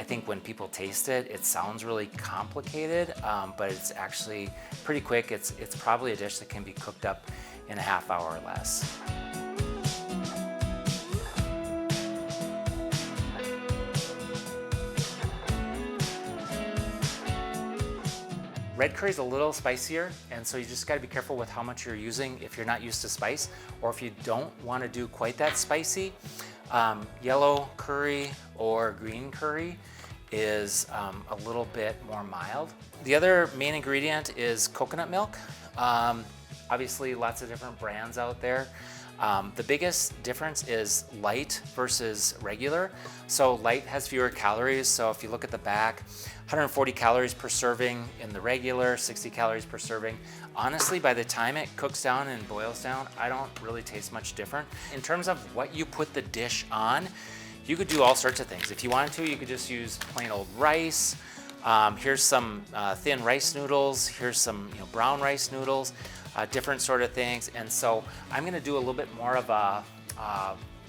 think when people taste it, it sounds really complicated, but it's actually pretty quick. It's probably a dish that can be cooked up in a half hour or less. Red curry is a little spicier, and so you just gotta be careful with how much you're using if you're not used to spice, or if you don't wanna do quite that spicy. Yellow curry or green curry is a little bit more mild. The other main ingredient is coconut milk. Obviously, lots of different brands out there. The biggest difference is light versus regular. So light has fewer calories. So if you look at the back, 140 calories per serving in the regular, 60 calories per serving. Honestly, by the time it cooks down and boils down, I don't really taste much different. In terms of what you put the dish on, you could do all sorts of things. If you wanted to, you could just use plain old rice. Here's some thin rice noodles. Here's some brown rice noodles. Different sort of things. And so I'm gonna do a little bit more of a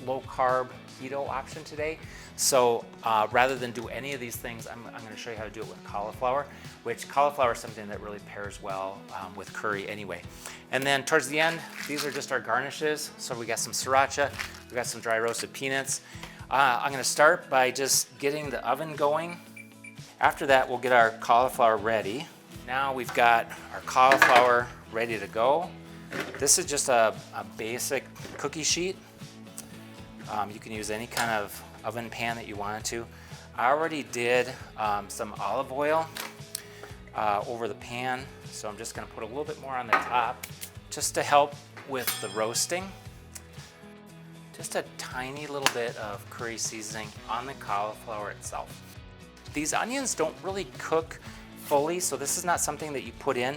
low carb keto option today. So rather than do any of these things, I'm gonna show you how to do it with cauliflower, which cauliflower is something that really pairs well with curry anyway. And then towards the end, these are just our garnishes. So we got some sriracha, we got some dry roasted peanuts. I'm gonna start by just getting the oven going. After that, we'll get our cauliflower ready. Now we've got our cauliflower ready to go. This is just a basic cookie sheet. You can use any kind of oven pan that you wanted to. I already did some olive oil over the pan, so I'm just gonna put a little bit more on the top just to help with the roasting. Just a tiny little bit of curry seasoning on the cauliflower itself. These onions don't really cook fully, so this is not something that you put in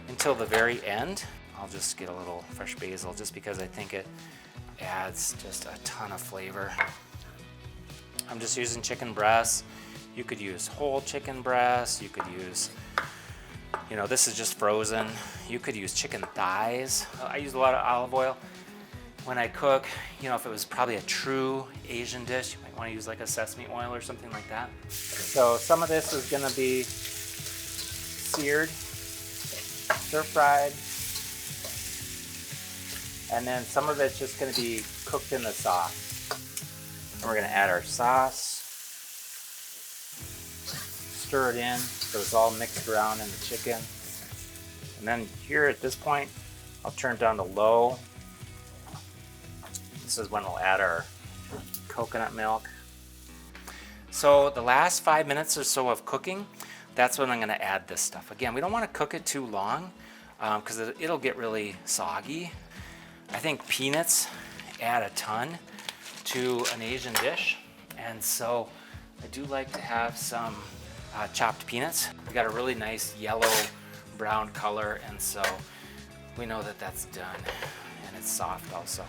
until the very end. I'll just get a little fresh basil just because I think it adds just a ton of flavor. I'm just using chicken breasts. You could use whole chicken breasts. You could use, this is just frozen. You could use chicken thighs. I use a lot of olive oil when I cook. If it was probably a true Asian dish, you might want to use like a sesame oil or something like that. So some of this is gonna be seared, stir-fried, and then some of it's just gonna be cooked in the sauce. And we're gonna add our sauce, stir it in so it's all mixed around in the chicken. And then here at this point, I'll turn it down to low. This is when we'll add our coconut milk. So the last 5 minutes or so of cooking, that's when I'm gonna add this stuff. Again, we don't wanna cook it too long because it'll get really soggy. I think peanuts add a ton to an Asian dish. And so I do like to have some chopped peanuts. We got a really nice yellow brown color, and so we know that that's done, and it's soft also.